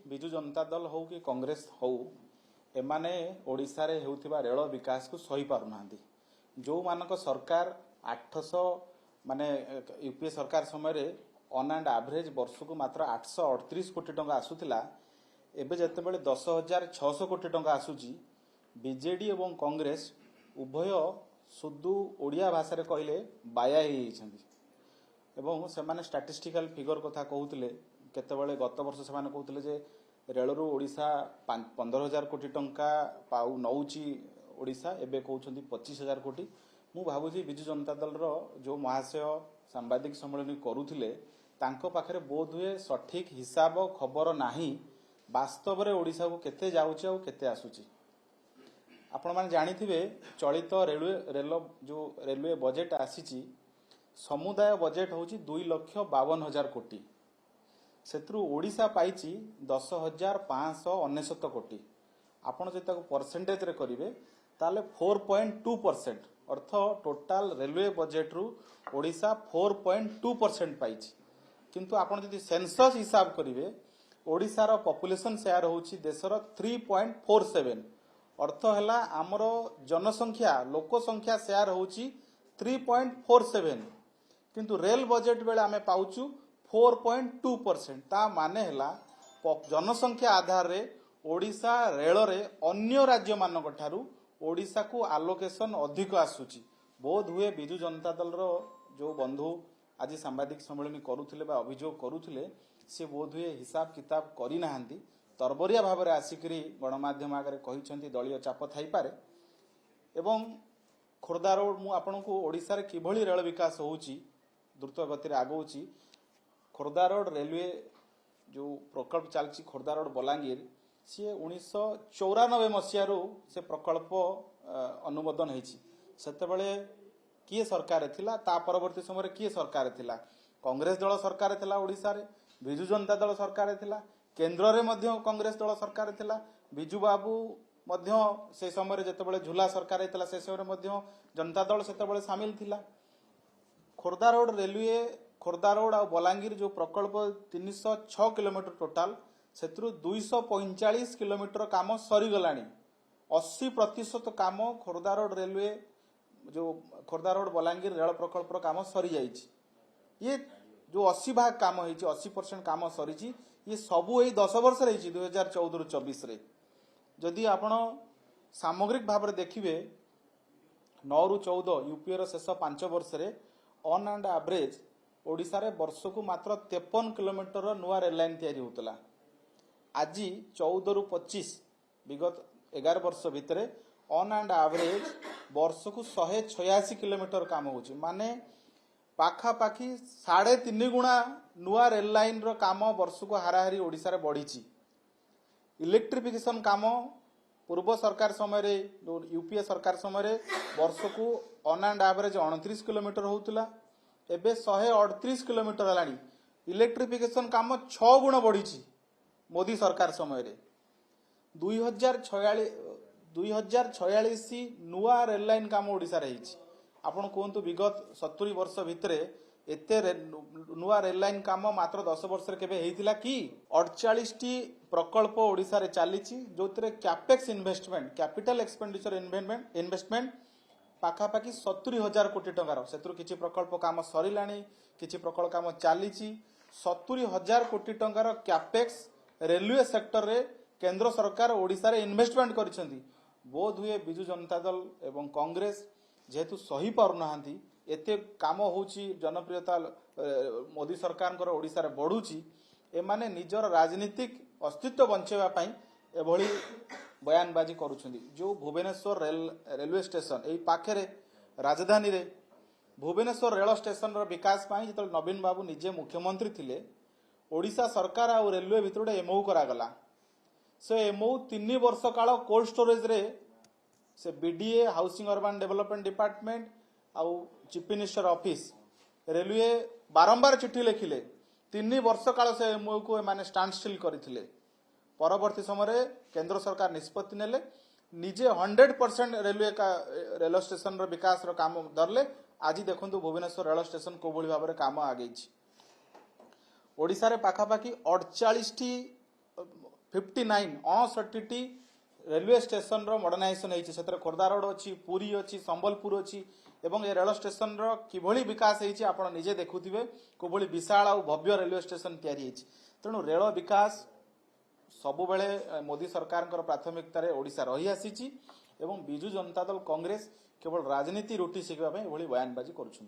विजु जनता दल हो कि कांग्रेस हो एमाने ओडिशा रे हेउथिबा रेल विकास को सही पारु नांदी। जो मानक सरकार 800 माने यूपीए सरकार समय रे ऑन एंड एवरेज वर्ष को मात्र 838 कोटी टंका आसुथिला एबे जतेबेले 10,600 कोटी टंका आसुची। बीजेडी एवं कांग्रेस उभय सुदु ओडिया भाषा रे कहले बाया ही छंदी एवं सेमाने स्टैटिस्टिकल फिगर कथा कहउतले केतेबेले गत वर्ष सेमाने कहउतले जे रेलरू ओडिशा 15,000 कोटी टंका पाउ नौची ओडिशा एबे कहउछंदी 25,000 कोटी। मु भाबुजी बिजु जनता दल रो जो महाशय सांबादिक सम्मेलन करूथिले तांको पाखरे बोध हुए सठिक हिसाब खबर नाही वास्तव रे ओडिशा को केते जाउची आ केते आसुची। आपण माने जानिथिबे चलित रेलवे बजेट आसीची समुदाय बजेट होची 2,52,000 कोटी सेत्रु ओडिशा पाइची 10,599 कोटी। आपण जे ताको परसेंटेज रे करिवे ताले 4.2% अर्थ टोटल रेलवे बजेट रु ओडिशा 4.2% पाइची। किंतु आपण जदि सेंसस हिसाब करिवे ओडिशा रो पॉपुलेशन शेयर होची देशर 3.47 अर्थ हला हमरो जनसंख्या लोक संख्या शेयर होची 3.47 किंतु रेल बजेट बेले आमे पाउचु 4.2%। ता माने हला जनसंख्या आधार रे ओडिशा रेल रे अन्य राज्य मानक ठारू ओडिशा को आलोकेशन अधिक आसुची। बोध हुए बिजु जनता दल रो जो बंधु आज सांबादिक सम्मेलन करूथिले बा अभियोग करूथिले से बोध हुए हिसाब किताब करी नाहंती तरबरिया भाव में आसिकरी गणमाध्यम आगे कहिसंती दलीय चाप थाई पारे। एवं खोर्धा रोड मु आपनकु ओडिशा रे किभली रेल विकास होउची द्रुत गति रे आगौची। खोर्धा रोड रेलवे जो प्रकल्प चलची खोर्धा रोड बलांगीर सी 1994 मसीह से प्रकल्प अनुमोदन होईची। सेतेबेले किए सरकार थिला ता परवर्ती समय किए सरकार थिला कांग्रेस दल सरकार थिला ओडिशा रे बिजु जनता दल सरकार थिला केंद्र रे मध्य कांग्रेस दल सरकार थिला बिजु बाबू मध्य से समय जेतेबेले झुला सरकार थिला से समय मध्य जनता दल सेतेबेले शामिल थिला। Khordha road railway Khordha road आ बलांगीर जो प्रकल्प 306 किलोमीटर टोटाल सेत्रु 245 किलोमीटर काम सरी गलानी। 80% काम खोर्धा रोड रेलवे जो खोर्धा रोड बलांगीर रेल प्रकल्प काम सरी जाइछि। ये जो 80 भाग काम होइछि 80% काम सरीछि ये सबु एई 10 वर्ष रहिछि 2014 रु 24 रे। जदि आपण सामग्रिक भाव रे देखिबे 9 रु 14 यूपीए रो शेष 5 वर्ष रे ऑन एंड एवरेज ओडिशा रे वर्ष को मात्र 53 किलोमीटर नुआ रेल लाइन तयारी होतला। आज 14 रु 25 विगत 11 वर्ष भितरे ऑन एंड एवरेज वर्ष को 186 किलोमीटर काम होची माने पाखापाखी 3.5 गुणा नुआ रेल लाइन रो काम वर्ष को हाराहारी ओडिशा रे बढ़ीची। इलेक्ट्रिफिकेशन काम पूर्व सरकार समय रे यूपीए सरकार समय रे वर्ष को ऑन एंड एवरेज 29 किलोमीटर होतला एबे 138 किलोमीटर हलानी। इलेक्ट्रिफिकेशन काम 6 गुण बढ़ीची मोदी सरकार समय रे। 2046 नुआ रेल लाइन काम ओडिशा रे हिची। आपण कोंतु विगत 70 वर्ष भितरे एते नुआ रेल लाइन काम मात्र 10 वर्ष रे केबे हेइतिला कि 48 टी प्रकल्प ओडिशा रे चालीची जोतरे capex investment capital expenditure investment पाखापाखी 70,000 कोटी टंकार सेतु किछि प्रकल्प काम सरिलाणी किछि प्रकल्प काम चालीची। 70,000 कोटी टंकार कैपेक्स रेलवे सेक्टर रे केंद्र सरकार ओडिशा रे इन्वेस्टमेंट करिसेंती। बोध हुए बिजु जनता दल एवं कांग्रेस जेहेतु सही पारु नाहंती एते काम होउची जनप्रियता मोदी सरकार ओडिशा रे बढ़ुची एमाने निजर राजनीतिक अस्तित्व बंचेबा पई एभली बयानबाजी करूछंती। जो भुवनेश्वर रेलवे स्टेशन एई पाखरे राजधानी रे भुवनेश्वर रेल स्टेशन रो विकास पई जत नवीन बाबू निजे मुख्यमंत्री थिले ओडिशा सरकार आ रेलवे भितर एमओ करा गला। से एमओ 3 वर्ष काल कोल्ड स्टोरेज रे से BDA housing urban development department आउ चीफ मिनिस्टर ऑफिस रेलवे बारंबार चिट्ठी लिखिले 3 वर्ष काल से एमओ को माने स्टैंड स्टिल करथिले। परवर्ती समय केंद्र सरकार निष्पत्ति नेले निजे 100% रेलवे स्टेशन रो विकास रो काम धरले। आज देखंतु भुवनेश्वर रेल स्टेशन को भली भाबरे काम आगेछि। ओडिसा रे पाखापाखी 48 टी 59 69टी रेलवे स्टेशन रो मॉडर्नाइजेशन होइछि सेतर खोर्धा रोड अछि पुरी अछि संबलपुर अछि एवं ए रेल स्टेशन रो किभଳି विकास होइछि आपण निजे देखुथिबे कोभଳି विशाल आ भव्य रेलवे स्टेशन तयारी होइछि तेणु रेल विकास सबु बेले मोदी सरकार प्राथमिकता रे ओडिशा रही आसीछि एवं बिजु जनता दल कांग्रेस केवल राजनीति रोटी शिखिबा पय एभଳି बयानबाजी करूछन।